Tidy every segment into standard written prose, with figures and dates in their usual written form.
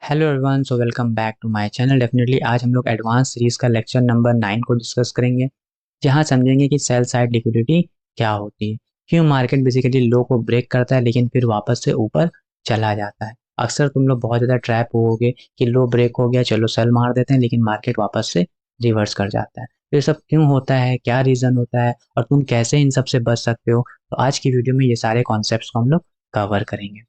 Hello everyone, so welcome back to my channel. Definitely आज हम लोग एडवांस सीरीज का लेक्चर नंबर 9 को डिस्कस करेंगे, जहां समझेंगे कि सेल साइड लिक्विडिटी क्या होती है, क्यों मार्केट बेसिकली लो को ब्रेक करता है लेकिन फिर वापस से ऊपर चला जाता है। अक्सर तुम लोग बहुत ज़्यादा ट्रैप होगे कि लो ब्रेक हो गया, चलो सेल मार देते हैं, लेकिन मार्केट वापस से रिवर्स कर जाता है। तो ये सब क्यों होता है, क्या रीज़न होता है और तुम कैसे इन सब से बच सकते हो, तो आज की वीडियो में ये सारे कॉन्सेप्ट्स को हम लोग कवर करेंगे।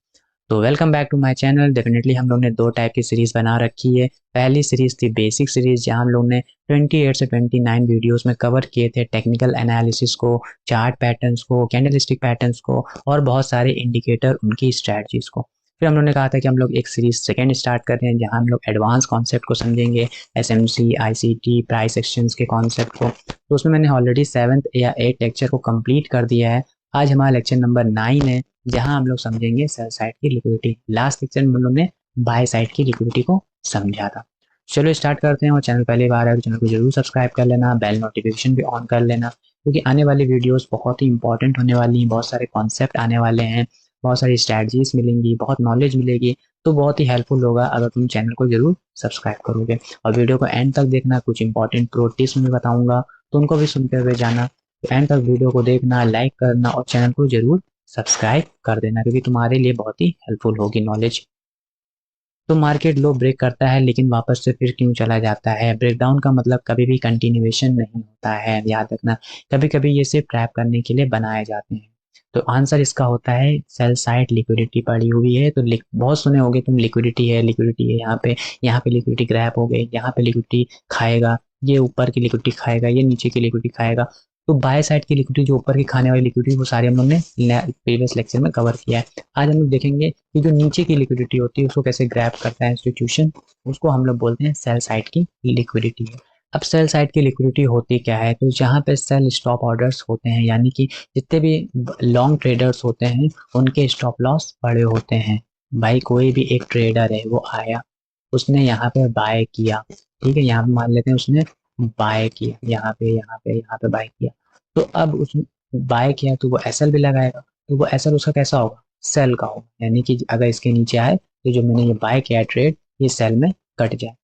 तो welcome back to my channel. Definitely हम लोग ने दो टाइप की सीरीज बना रखी है। पहली सीरीज थी बेसिक सीरीज, जहां हम लोग ने 28 से 29 वीडियोस में कवर किए थे टेक्निकल एनालिसिस को, चार्ट पैटर्न्स को, कैंडलस्टिक पैटर्न्स को और बहुत सारे इंडिकेटर, उनकी स्ट्रैटेजीज को। फिर हम लोग ने कहा था कि हम लोग एक सीरीज सेकेंड स्टार्ट कर रहे हैं, जहां हम लोग एडवांस कॉन्सेप्ट को समझेंगे, एसएमसी, आईसीटी, प्राइस एक्सचेंज के कॉन्सेप्ट को। तो उसमें मैंने ऑलरेडी 7th या 8th लेक्चर को कंप्लीट कर दिया है। आज हमारा लेक्चर नंबर 9 है, जहां हम लोग समझेंगे सेल साइड की लिक्विडिटी। लास्ट लेक्चर में हम लोग ने बाय साइड की लिक्विडिटी को समझा था। चलो स्टार्ट करते हैं। और चैनल पहली बार है तो चैनल को जरूर सब्सक्राइब कर लेना, बेल नोटिफिकेशन भी ऑन कर लेना, क्योंकि आने वाली वीडियोस बहुत ही इंपॉर्टेंट होने वाली हैं। बहुत सारे कॉन्सेप्ट आने वाले हैं, बहुत सारी स्ट्रैटेजीज मिलेंगी, बहुत नॉलेज मिलेगी। तो बहुत ही हेल्पफुल होगा अगर तुम चैनल को जरूर सब्सक्राइब करोगे। और वीडियो को एंड तक देखना, कुछ इंपॉर्टेंट प्रो टिप्स में बताऊंगा तो उनको भी सुनते हुए जाना। तो एंड तक वीडियो को देखना, लाइक करना और चैनल को जरूर सब्सक्राइब कर देना, क्योंकि तुम्हारे लिए बहुत ही हेल्पफुल होगी नॉलेज। तो मार्केट लो ब्रेक करता है लेकिन वापस से फिर क्यों चला जाता है? ब्रेकडाउन का मतलब कभी भी कंटिन्यूएशन नहीं होता है, याद रखना। कभी कभी ये सिर्फ ट्रैप करने के लिए बनाए जाते हैं। तो आंसर इसका होता है सेल साइड लिक्विडिटी पड़ी हुई है। तो बहुत सुने होगे तुम, लिक्विडिटी है, लिक्विडिटी है, यहाँ पे लिक्विडिटी ग्रैप हो गई, यहाँ पे लिक्विडिटी खाएगा, ये ऊपर की लिक्विडिटी खाएगा, ये नीचे की लिक्विडिटी खाएगा। तो बाय साइड की लिक्विडिटी, जो ऊपर की खाने वाली लिक्विडिटी, वो सारे हम लोग ने प्रीवियस लेक्चर में कवर किया है। आज हम लोग देखेंगे कि जो नीचे की लिक्विडिटी होती है उसको कैसे ग्रैब करता है इंस्टीट्यूशन। उसको हम लोग बोलते हैं सेल साइड की लिक्विडिटी है। अब सेल साइड की लिक्विडिटी होती क्या है? तो जहाँ पे सेल स्टॉप ऑर्डर्स होते हैं, यानी कि जितने भी लॉन्ग ट्रेडर्स होते हैं उनके स्टॉप लॉस बड़े होते हैं। भाई कोई भी एक ट्रेडर है, वो आया, उसने यहाँ पे बाय किया, ठीक है, यहाँ पे मान लेते हैं उसने बाय किया, यहाँ पे बाय किया। तो अब उसने बाय किया तो वो एसएल भी लगाएगा। तो वो एसएल उसका कैसा होगा? सेल का होगा, यानी कि अगर इसके नीचे आए तो जो मैंने ये बाय किया ट्रेड, ये सेल में कट जाए।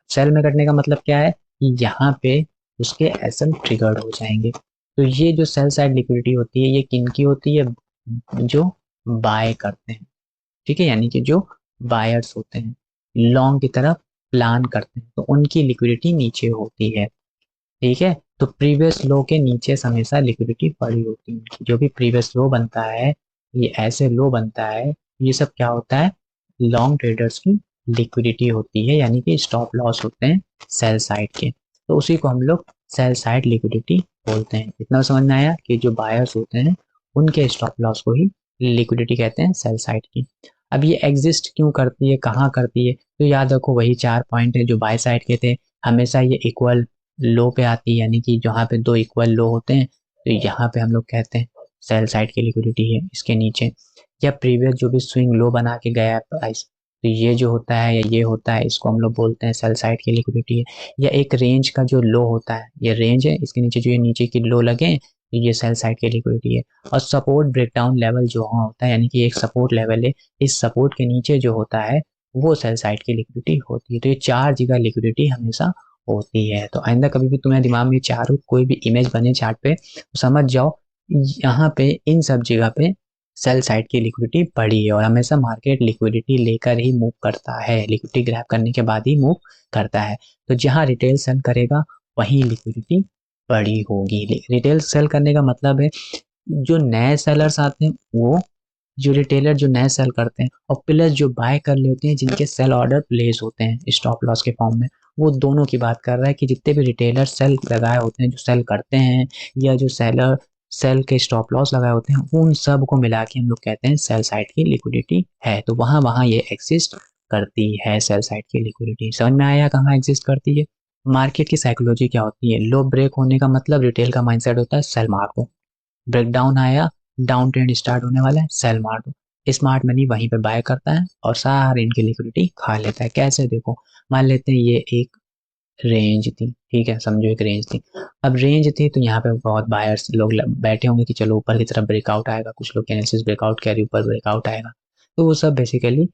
सेल में कटने का मतलब क्या है कि यहाँ पे उसके एसएल ट्रिगर्ड हो जाएंगे। तो ये जो सेल साइड लिक्विडिटी होती है, ये किन की होती है? जो बाय करते हैं, ठीक है, यानी कि जो बायर्स होते हैं, लॉन्ग की तरफ प्लान करते हैं, तो उनकी लिक्विडिटी नीचे होती है। ठीक है, तो प्रीवियस लो के नीचे हमेशा लिक्विडिटी पड़ी होती है। जो भी प्रीवियस लो बनता है, ये ऐसे लो बनता है, ये सब क्या होता है? लॉन्ग ट्रेडर्स की लिक्विडिटी होती है, यानी कि स्टॉप लॉस होते हैं सेल साइड के। तो उसी को हम लोग सेल साइड लिक्विडिटी बोलते हैं। इतना समझ में आया कि जो बायर्स होते हैं उनके स्टॉप लॉस को ही लिक्विडिटी कहते हैं सेल साइड की। अब ये एग्जिस्ट क्यों करती है, कहाँ करती है? तो याद रखो, वही 4 पॉइंट है जो बाय साइड के थे। हमेशा ये इक्वल लो पे आती है, यानी कि जहाँ पे दो इक्वल लो होते हैं, तो यहाँ पे हम लोग कहते हैं सेल साइड की लिक्विडिटी है। इसके नीचे या प्रीवियस जो भी स्विंग लो बना के गया है प्राइस, तो ये जो होता है या ये होता है, इसको हम लोग बोलते हैं सेल साइड की लिक्विडिटी है। या एक रेंज का जो लो होता है, ये रेंज है, इसके नीचे जो ये नीचे की लो लगे, तो ये सेल साइड की लिक्विडिटी है। और सपोर्ट ब्रेकडाउन लेवल जो वहाँ होता है, यानी कि एक सपोर्ट लेवल है, इस सपोर्ट के नीचे जो होता है वो सेल साइड की लिक्विडिटी होती है। तो ये 4 जगह लिक्विडिटी हमेशा होती है। तो आइंदा कभी भी तुम्हें दिमाग में चारों कोई भी इमेज बने चार्ट पे, तो समझ जाओ यहाँ पे इन सब जगह पे सेल साइड की लिक्विडिटी पड़ी है। और हमेशा मार्केट लिक्विडिटी लेकर ही मूव करता है, लिक्विडिटी ग्रैब करने के बाद ही मूव करता है। तो जहाँ रिटेल सेल करेगा वहीं लिक्विडिटी पड़ी होगी। रिटेल सेल करने का मतलब है जो नए सेलर्स आते हैं, वो जो रिटेलर जो नए सेल करते हैं, और प्लस जो बाय कर लेते हैं, जिनके सेल ऑर्डर प्लेस होते हैं स्टॉप लॉस के फॉर्म में, वो दोनों की बात कर रहा है कि जितने भी रिटेलर सेल लगाए होते हैं, जो सेल करते हैं, या जो सेलर सेल के स्टॉप लॉस लगाए होते हैं, उन सब को मिला के हम लोग कहते हैं सेल साइड की लिक्विडिटी है। तो वहां वहां ये एग्जिस्ट करती है सेल साइड की लिक्विडिटी। समझ में आया कहाँ एग्जिस्ट करती है? मार्केट की साइकोलॉजी क्या होती है? लो ब्रेक होने का मतलब रिटेल का माइंडसेट होता है सेल मार दो। ब्रेकडाउन आया, डाउन ट्रेंड स्टार्ट होने वाला है, सेल मार दो। स्मार्ट मनी वहीं पे बाय करता है और सारी इनकी लिक्विडिटी खा लेता है। कैसे? देखो, मान लेते हैं ये एक रेंज थी, ठीक है, समझो एक रेंज थी। अब रेंज थी तो यहाँ पे बहुत बायर्स लोग बैठे होंगे कि चलो ऊपर की तरफ ब्रेकआउट आएगा, कुछ लोग एनालिसिस ब्रेकआउट कह रही ऊपर ब्रेकआउट आएगा। तो वो सब बेसिकली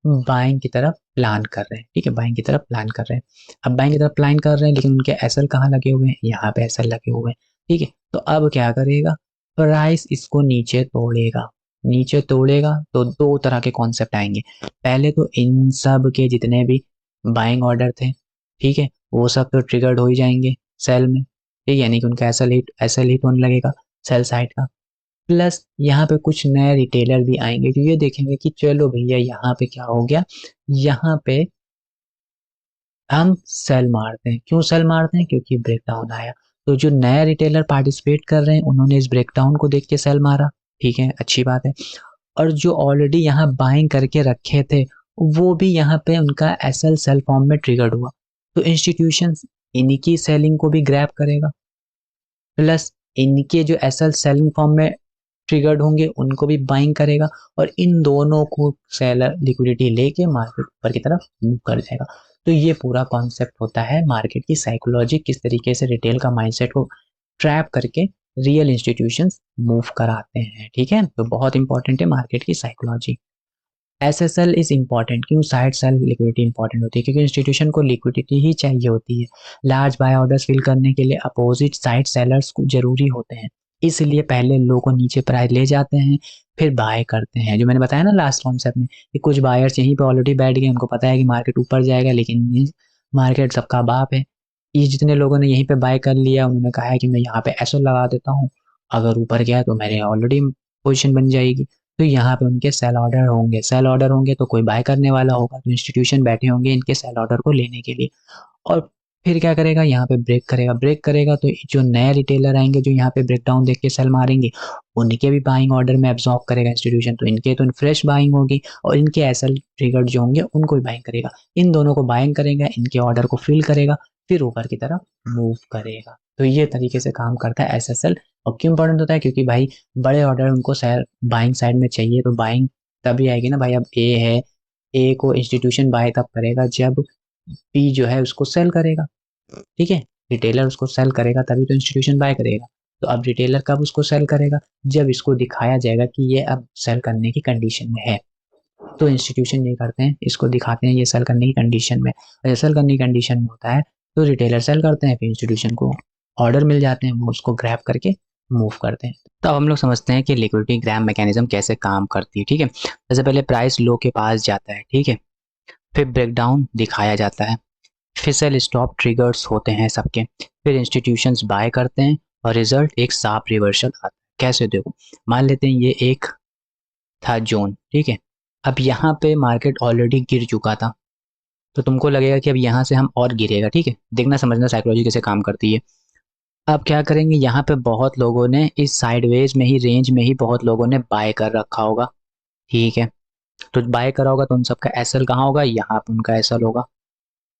बाइंग की तरफ प्लान कर रहे हैं, ठीक है, बाइंग की तरफ प्लान कर रहे हैं। अब बाइंग की तरफ प्लान कर रहे हैं लेकिन उनके एसएल कहाँ लगे हुए हैं, यहाँ पे एसएल लगे हुए हैं, ठीक है। तो अब क्या करेगा, प्राइस इसको नीचे तोड़ेगा। नीचे तोड़ेगा तो दो तरह के कॉन्सेप्ट आएंगे। पहले तो इन सब के जितने भी बाइंग ऑर्डर थे, ठीक है, वो सब तो ट्रिगर्ड हो ही जाएंगे सेल में, ठीक है, यानी कि उनका एसएल हिट होने लगेगा सेल साइड का। प्लस यहाँ पे कुछ नए रिटेलर भी आएंगे जो ये देखेंगे कि चलो भैया यहाँ पे क्या हो गया, यहाँ पे हम सेल मारते हैं। क्यों सेल मारते हैं, क्योंकि ब्रेकडाउन आया। तो जो नया रिटेलर पार्टिसिपेट कर रहे हैं उन्होंने इस ब्रेकडाउन को देख के सेल मारा, ठीक है, अच्छी बात है। और जो ऑलरेडी यहाँ बाइंग करके रखे थे वो भी यहाँ पे उनका एसएल सेल फॉर्म में ट्रिगर्ड हुआ। तो इंस्टीट्यूशन इन्हीं की सेलिंग को भी ग्रैब करेगा, प्लस इनके जो एसएल सेलिंग फॉर्म में ट्रिगर्ड होंगे उनको भी बाइंग करेगा, और इन दोनों को सेलर लिक्विडिटी लेके मार्केट ऊपर की तरफ मूव कर जाएगा। तो ये पूरा कॉन्सेप्ट होता है मार्केट की साइकोलॉजी, किस तरीके से रिटेल का माइंडसेट को ट्रैप करके रियल इंस्टीट्यूशंस मूव कराते हैं, ठीक है। तो बहुत इंपॉर्टेंट है मार्केट की साइकोलॉजी। एसएसएल इज इंपॉर्टेंट, क्यों, साइड सेल लिक्विडिटी इंपॉर्टेंट होती है क्योंकि इंस्टीट्यूशन को लिक्विडिटी ही चाहिए होती है। लार्ज बाय ऑर्डर्स फिल करने के लिए अपोजिट साइड सेलर्स को जरूरी होते हैं, इसलिए पहले लो को नीचे प्राइस ले जाते हैं फिर बाय करते हैं। जो मैंने बताया ना लास्ट कॉन्सेप्ट में कि कुछ बायर्स यहीं पे ऑलरेडी बैठ गए, उनको पता है कि मार्केट ऊपर जाएगा, लेकिन मार्केट सबका बाप है। ये जितने लोगों ने यहीं पे बाय कर लिया उन्होंने कहा है कि मैं यहाँ पे ऐसा लगा देता हूँ, अगर ऊपर गया तो मेरे ऑलरेडी पोजिशन बन जाएगी। तो यहाँ पे उनके सेल ऑर्डर होंगे, सेल ऑर्डर होंगे तो कोई बाय करने वाला होगा, तो इंस्टीट्यूशन बैठे होंगे इनके सेल ऑर्डर को लेने के लिए। और फिर क्या करेगा, यहाँ पे ब्रेक करेगा। ब्रेक करेगा तो जो नए रिटेलर आएंगे जो यहाँ पे ब्रेकडाउन देख के सेल मारेंगे उनके भी बाइंग ऑर्डर में एब्जॉर्ब करेगा इंस्टीट्यूशन, तो इनके तो फ्रेश बाइंग होगी, और इनके एसएल ट्रिगर्ड जो होंगे उनको भी बाइंग करेगा। इन दोनों को बाइंग करेगा, इनके ऑर्डर को फिल करेगा, फिर ऊपर की तरफ मूव करेगा। तो ये तरीके से काम करता है एसएसएल। और क्यों इंपॉर्टेंट होता है, क्योंकि भाई बड़े ऑर्डर उनको बाइंग साइड में चाहिए, तो बाइंग तभी आएगी ना भाई। अब ए है, ए को इंस्टीट्यूशन बाय तब करेगा जब बी जो है उसको सेल करेगा, ठीक है, रिटेलर उसको सेल करेगा तभी तो इंस्टीट्यूशन बाय करेगा। तो अब रिटेलर कब उसको सेल करेगा, जब इसको दिखाया जाएगा कि ये अब सेल करने की कंडीशन में है। तो इंस्टीट्यूशन ये करते हैं, इसको दिखाते हैं ये सेल करने की कंडीशन में, और सेल करने की कंडीशन में होता है तो रिटेलर सेल करते हैं, फिर इंस्टीट्यूशन को ऑर्डर मिल जाते हैं, वो उसको ग्रैब करके मूव करते हैं। तो अब हम लोग समझते हैं कि लिक्विडिटी ग्रैब मैकेनिज्म कैसे काम करती है, ठीक है। जैसे पहले प्राइस लो के पास जाता है, ठीक है, फिर ब्रेकडाउन दिखाया जाता है, फिर सेल स्टॉप ट्रिगर्स होते हैं सबके, फिर इंस्टीट्यूशंस बाय करते हैं और रिजल्ट एक साफ रिवर्सल आता है। कैसे, देखो, मान लेते हैं ये एक था जोन, ठीक है, अब यहाँ पे मार्केट ऑलरेडी गिर चुका था, तो तुमको लगेगा कि अब यहाँ से हम और गिरेगा, ठीक है। देखना समझना साइकोलॉजी कैसे काम करती है। अब क्या करेंगे, यहाँ पे बहुत लोगों ने इस साइडवेज में ही, रेंज में ही बहुत लोगों ने बाय कर रखा होगा, ठीक है। तो बाय करा होगा तो उन सबका एसएल कहाँ होगा, यहाँ पे उनका एसएल होगा।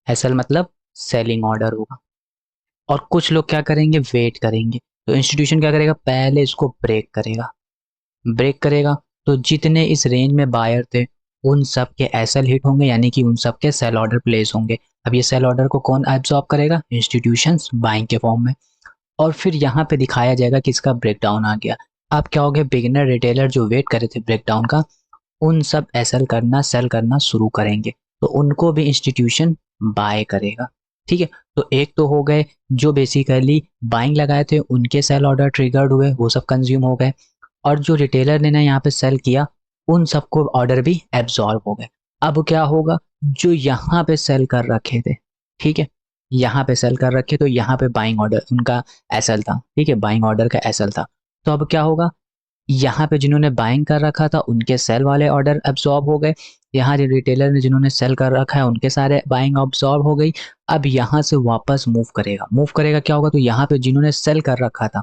एसएल मतलब सेलिंग ऑर्डर होगा। और कुछ लोग क्या करेंगे, वेट करेंगे। तो इंस्टीट्यूशन क्या करेगा, पहले इसको ब्रेक करेगा। ब्रेक करेगा तो जितने इस रेंज में बायर थे उन सब के एसएल हिट होंगे, यानी कि उन सब के सेल ऑर्डर प्लेस होंगे। अब ये सेल ऑर्डर को कौन एब्जॉर्ब करेगा, इंस्टीट्यूशंस बाइंग के फॉर्म में। और फिर यहाँ पे दिखाया जाएगा कि इसका ब्रेकडाउन आ गया। अब क्या हो गया, बिगिनर रिटेलर जो वेट करे थे ब्रेकडाउन का, उन सब एसएल करना, सेल करना शुरू करेंगे, तो उनको भी इंस्टीट्यूशन बाय करेगा, ठीक है। तो एक तो हो गए जो बेसिकली बाइंग लगाए थे उनके सेल ऑर्डर ट्रिगर्ड हुए, वो सब कंज्यूम हो गए, और जो रिटेलर ने ना यहाँ पे सेल किया उन सबको ऑर्डर भी एब्जॉर्ब हो गए। अब क्या होगा, जो यहाँ पे सेल कर रखे थे, ठीक है, यहाँ पे सेल कर रखे तो यहाँ पे बाइंग ऑर्डर उनका एसएल था, ठीक है, बाइंग ऑर्डर का एसएल था। तो अब क्या होगा, यहाँ पे जिन्होंने बाइंग कर रखा था उनके सेल वाले ऑर्डर एब्जॉर्ब हो गए, यहाँ जो रिटेलर ने जिन्होंने सेल कर रखा है उनके सारे बाइंग एब्जॉर्ब हो गई। अब यहाँ से वापस मूव करेगा, मूव करेगा क्या होगा, तो यहाँ पे जिन्होंने सेल कर रखा था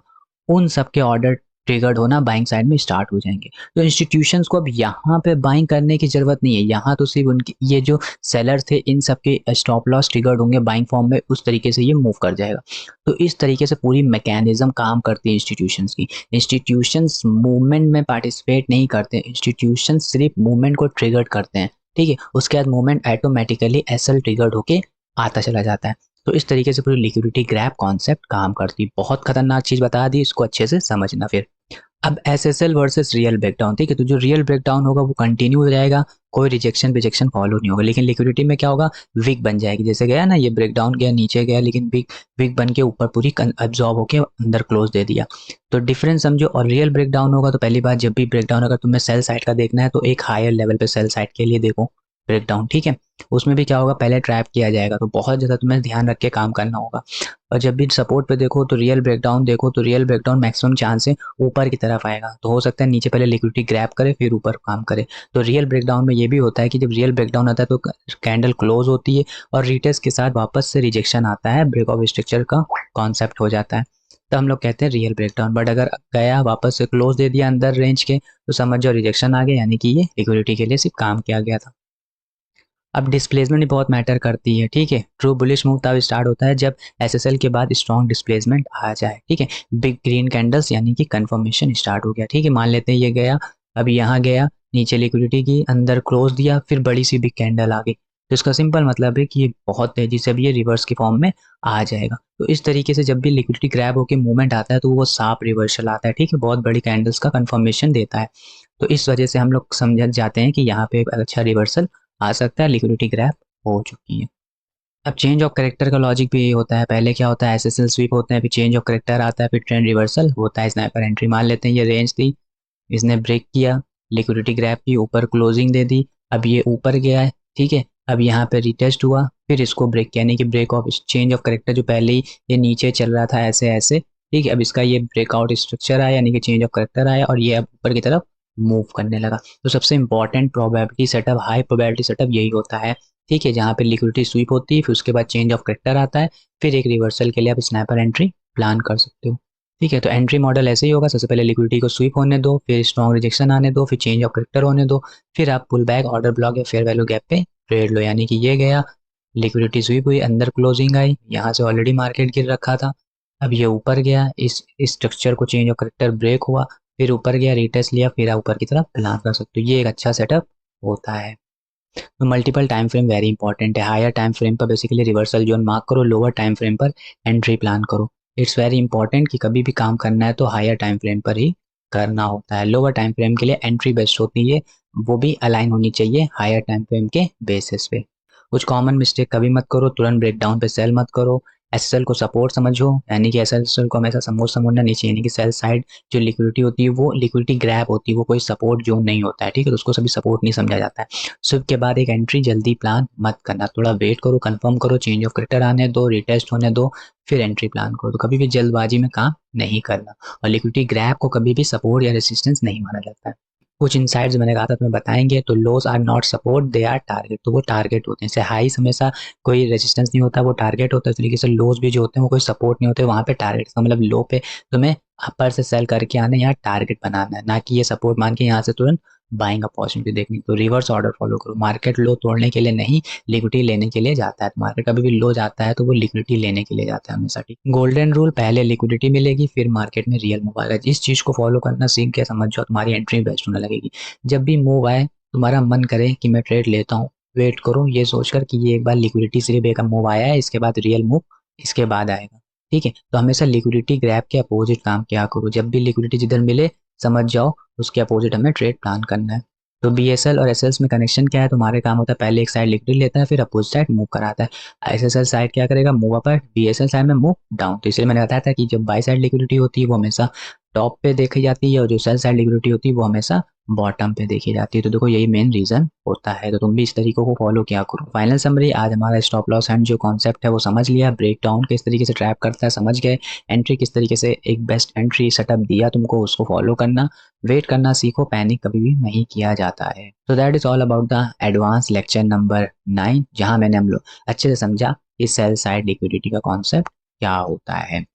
उन सबके ऑर्डर ट्रिगर्ड होना बाइंग साइड में स्टार्ट हो जाएंगे। तो इंस्टीट्यूशंस को अब यहाँ पे बाइंग करने की जरूरत नहीं है, यहाँ तो सिर्फ उनके ये जो सेलर थे इन सबके स्टॉप लॉस ट्रिगर्ड होंगे बाइंग फॉर्म में, उस तरीके से ये मूव कर जाएगा। तो इस तरीके से पूरी मैकेनिज्म काम करती है इंस्टीट्यूशंस की। इंस्टीट्यूशंस मूवमेंट में पार्टिसिपेट नहीं करते, इंस्टीट्यूशन सिर्फ मूवमेंट को ट्रिगर्ड करते हैं, ठीक है। उसके बाद मूवमेंट ऑटोमेटिकली एसएल ट्रिगर्ड होके आता चला जाता है। तो इस तरीके से पूरी लिक्विडिटी ग्रैब कॉन्सेप्ट काम करती है। बहुत खतरनाक चीज बता दी, इसको अच्छे से समझना। फिर अब एसएसएल वर्सेस रियल ब्रेकडाउन, ठीक है, तो जो रियल ब्रेकडाउन होगा वो कंटिन्यू हो जाएगा, कोई रिजेक्शन रिजेक्शन फॉलो नहीं होगा। लेकिन लिक्विडिटी में क्या होगा, विक बन जाएगी। जैसे गया ना, ये ब्रेकडाउन गया, नीचे गया, लेकिन विक विक बन के ऊपर पूरी अब्जॉर्ब होके अंदर क्लोज दे दिया। तो डिफरेंस समझो। और रियल ब्रेकडाउन होगा तो पहली बात, जब भी ब्रेकडाउन अगर तुम्हें सेल साइड का देखना है तो एक हायर लेवल पे सेल साइड के लिए देखो ब्रेकडाउन, ठीक है। उसमें भी क्या होगा, पहले ट्रैप किया जाएगा, तो बहुत ज़्यादा तुम्हें ध्यान रख के काम करना होगा। और जब भी सपोर्ट पे देखो तो रियल ब्रेकडाउन देखो, तो रियल ब्रेकडाउन मैक्सिमम चांस है ऊपर की तरफ आएगा। तो हो सकता है नीचे पहले लिक्विडिटी ग्रैब करे फिर ऊपर काम करे। तो रियल ब्रेकडाउन में ये भी होता है कि जब रियल ब्रेकडाउन आता है तो कैंडल क्लोज होती है और रिटेस्ट के साथ वापस से रिजेक्शन आता है, ब्रेक ऑफ स्ट्रक्चर का कॉन्सेप्ट हो जाता है। तो हम लोग कहते हैं रियल ब्रेकडाउन। बट अगर गया वापस से क्लोज दे दिया अंदर रेंज के, तो समझ जाओ रिजेक्शन आ गया, यानी कि ये लिक्विडिटी के लिए सिर्फ काम किया गया था। अब डिस्प्लेसमेंट भी बहुत मैटर करती है, ठीक है। ट्रू बुलिश मूव तब स्टार्ट होता है जब एसएसएल के बाद स्ट्रॉन्ग डिस्प्लेसमेंट आ जाए, ठीक है। बिग ग्रीन कैंडल्स यानी कि कंफर्मेशन स्टार्ट हो गया, ठीक है। मान लेते हैं ये गया, अभी यहाँ गया, नीचे लिक्विडिटी की, अंदर क्लोज दिया, फिर बड़ी सी बिग कैंडल आ गई। तो इसका सिंपल मतलब है कि ये बहुत तेजी से भी ये रिवर्स के फॉर्म में आ जाएगा। तो इस तरीके से जब भी लिक्विडिटी ग्रैब होकर मूवमेंट आता है तो वो साफ रिवर्सल आता है, ठीक है, बहुत बड़ी कैंडल्स का कंफर्मेशन देता है। तो इस वजह से हम लोग समझ जाते हैं कि यहाँ पे अच्छा रिवर्सल आ सकता है, लिक्विडिटी ग्रैब हो चुकी है। अब चेंज ऑफ करेक्टर का लॉजिक भी यही होता है। पहले क्या होता है, एसएसएल स्वीप होते हैं, फिर चेंज ऑफ करेक्टर आता है, फिर ट्रेंड रिवर्सल होता है, स्नाइपर एंट्री। मान लेते हैं ये रेंज थी, इसने ब्रेक किया, लिक्विडिटी ग्रैब की, ऊपर क्लोजिंग दे दी, अब ये ऊपर गया है, ठीक है। अब यहाँ पे रिटेस्ट हुआ, फिर इसको ब्रेक किया, यानी कि break of change of character. जो पहले ही ये नीचे चल रहा था ऐसे ऐसे, ठीक है, अब इसका ये ब्रेकआउट स्ट्रक्चर आया, यानी कि चेंज ऑफ करेक्टर आया, और ये अब ऊपर की तरफ मूव करने लगा। तो सबसे important probability setup, high probability setup यही होता है, ठीक है, जहाँ पे लिक्विडिटी स्वीप होती है, फिर उसके बाद चेंज ऑफ करेक्टर आता है, फिर एक रिवर्सल के लिए आप स्नैपर एंट्री प्लान कर सकते हो, ठीक है। तो एंट्री मॉडल ऐसे ही होगा, सबसे पहले लिक्विडिटी को स्वीप होने दो, फिर स्ट्रॉन्ग रिजेक्शन आने दो, फिर चेंज ऑफ करेक्टर होने दो, फिर आप पुल बैक, ऑर्डर ब्लॉक या फेयर वैल्यू गैप पे ट्रेड लो। यानी कि ये गया, लिक्विडिटी स्वीप हुई, अंदर क्लोजिंग आई, यहाँ से ऑलरेडी मार्केट गिर रखा था, अब ये ऊपर गया, इस स्ट्रक्चर को चेंज ऑफ करेक्टर ब्रेक हुआ, फिर ऊपर गया, रिटेस्ट लिया, फिर आप ऊपर की तरफ प्लान कर सकते हो। ये एक अच्छा सेटअप होता है। तो multiple time frame very important है। हायर टाइम फ्रेम पर बेसिकली रिवर्सल जोन मार्क करो, लोअर टाइम फ्रेम पर एंट्री प्लान करो। इट्स वेरी इंपॉर्टेंट कि कभी भी काम करना है तो हायर टाइम फ्रेम पर ही करना होता है। लोअर टाइम फ्रेम के लिए एंट्री बेस्ट होती है, वो भी अलाइन होनी चाहिए हायर टाइम फ्रेम के बेसिस पे। कुछ कॉमन मिस्टेक कभी मत करो, तुरंत ब्रेकडाउन पे सेल मत करो। एसएल को सपोर्ट समझो, यानी कि एसएल को हमेशा समझना नहीं चाहिए, यानी कि सेल साइड जो लिक्विडिटी होती है वो लिक्विडिटी ग्रैब होती है, वो कोई सपोर्ट जोन नहीं होता है, ठीक है। तो उसको सभी सपोर्ट नहीं समझा जाता है। स्विप के बाद एक एंट्री जल्दी प्लान मत करना, थोड़ा वेट करो, कंफर्म करो, चेंज ऑफ करेक्टर आने दो, रिटेस्ट होने दो, फिर एंट्री प्लान करो। तो कभी भी जल्दबाजी में काम नहीं करना। और लिक्विडिटी ग्रैब को कभी भी सपोर्ट या रेसिस्टेंस नहीं माना जाता है। कुछ इनसाइट्स मैंने कहा था तुम्हें बताएंगे। तो lows are not support, they are target. तो वो टारगेट होते हैं, जैसे हाइस हमेशा कोई रेजिस्टेंस नहीं होता, वो टारगेट होता है। इस तरीके से लोस भी जो होते हैं वो कोई सपोर्ट नहीं होते, वहाँ पे टारगेट का मतलब लो पे तुम्हें अपर से सेल करके आना, यहाँ टारगेट बनाना है, ना कि ये सपोर्ट मान के यहाँ से तुरंत बाइंग अपॉर्चुनिटी देखनी। तो रिवर्स ऑर्डर फॉलो करो। मार्केट लो तोड़ने के लिए नहीं, लिक्विडिटी लेने के लिए जाता है। तो मार्केट कभी भी लो जाता है तो वो लिक्विडिटी लेने के लिए जाता है हमेशा, ठीक। गोल्डन रूल, पहले लिक्विडिटी मिलेगी फिर मार्केट में रियल मूव आएगा। इस चीज को फॉलो करना सीख के समझ जाओ, तुम्हारी एंट्री बेस्ट होने लगेगी। जब भी मूव आए, तुम्हारा मन करे कि मैं ट्रेड लेता हूँ, वेट करो ये सोचकर कि ये एक बार लिक्विडिटी सिर्फ एक मूव आया है, इसके बाद रियल मूव इसके बाद आएगा, ठीक है। तो हमेशा लिक्विडिटी ग्रैब के अपोजिट काम क्या करो। जब भी लिक्विडिटी जिधर मिले समझ जाओ उसके अपोजिट हमें ट्रेड प्लान करना है। तो बीएसएल और एसएल में कनेक्शन क्या है, तुम्हारे काम होता है पहले एक साइड लिक्विडिटी लेता है फिर अपोजिट साइड मूव कराता है। एसएसएल साइड क्या करेगा, मूव अपर, बीएसएल साइड में मूव डाउन। तो इसलिए मैंने बताया था कि जब बाई साइड लिक्विडिटी होती है वो हमेशा टॉप पे देखी जाती है, और जो सेल साइड लिक्विडिटी होती है वो हमेशा बॉटम पे देखी जाती है। तो देखो यही मेन रीजन होता है। तो तुम भी इस तरीकों को फॉलो किया करो। फाइनल समरी, आज हमारा स्टॉप लॉस एंड जो कॉन्सेप्ट है वो समझ लिया, ब्रेक डाउन किस तरीके से ट्रैप करता है समझ गए, एंट्री किस तरीके से एक बेस्ट एंट्री सेटअप दिया तुमको, उसको फॉलो करना, वेट करना सीखो, पैनिक कभी भी नहीं किया जाता है। तो that is all about the advance lecture number 9, जहां मैंने हम लोग अच्छे से समझा कि सेल साइड लिक्विडिटी का कॉन्सेप्ट क्या होता है।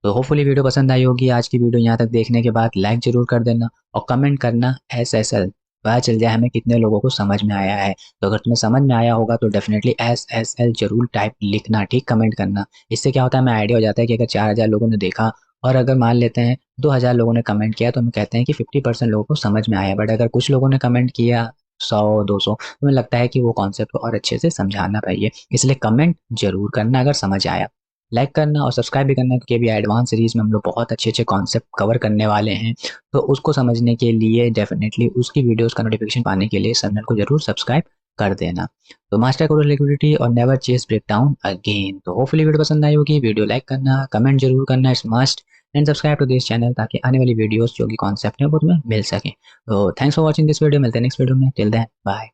तो होपफुली वीडियो पसंद आई होगी। आज की वीडियो यहाँ तक देखने के बाद लाइक जरूर कर देना और कमेंट करना SSL, पता चल जाए हमें कितने लोगों को समझ में आया है। तो अगर तुम्हें समझ में आया होगा तो डेफिनेटली SSL जरूर टाइप लिखना, ठीक, कमेंट करना। इससे क्या होता है, हमें आइडिया हो जाता है कि अगर 4000 लोगों ने देखा और अगर मान लेते हैं 2000 लोगों ने कमेंट किया तो हम कहते हैं कि 50% लोगों को समझ में आया। बट अगर कुछ लोगों ने कमेंट किया 100-200, तो हमें लगता है कि वो कॉन्सेप्ट को और अच्छे से समझाना चाहिए। इसलिए कमेंट जरूर करना अगर समझ आया। लाइक करना और सब्सक्राइब भी करना, क्योंकि अभी एडवांस सीरीज में हम लोग बहुत अच्छे अच्छे कॉन्सेप्ट कवर करने वाले हैं। तो उसको समझने के लिए डेफिनेटली उसकी वीडियोस का नोटिफिकेशन पाने के लिए चैनल को जरूर सब्सक्राइब कर देना। तो मास्टर करो लिक्विडिटी और never chase break down again. तो होपफुली वीडियो पसंद आई होगी, वीडियो लाइक करना, कमेंट जरूर करना, it's must, and subscribe to this channel ताकि आने वाली वीडियोस जो कि कॉन्सेप्ट है वो तुम्हें मिल सके। तो thanks for watching this video, मिलते हैं नेक्स्ट वीडियो में, टिल देन बाय।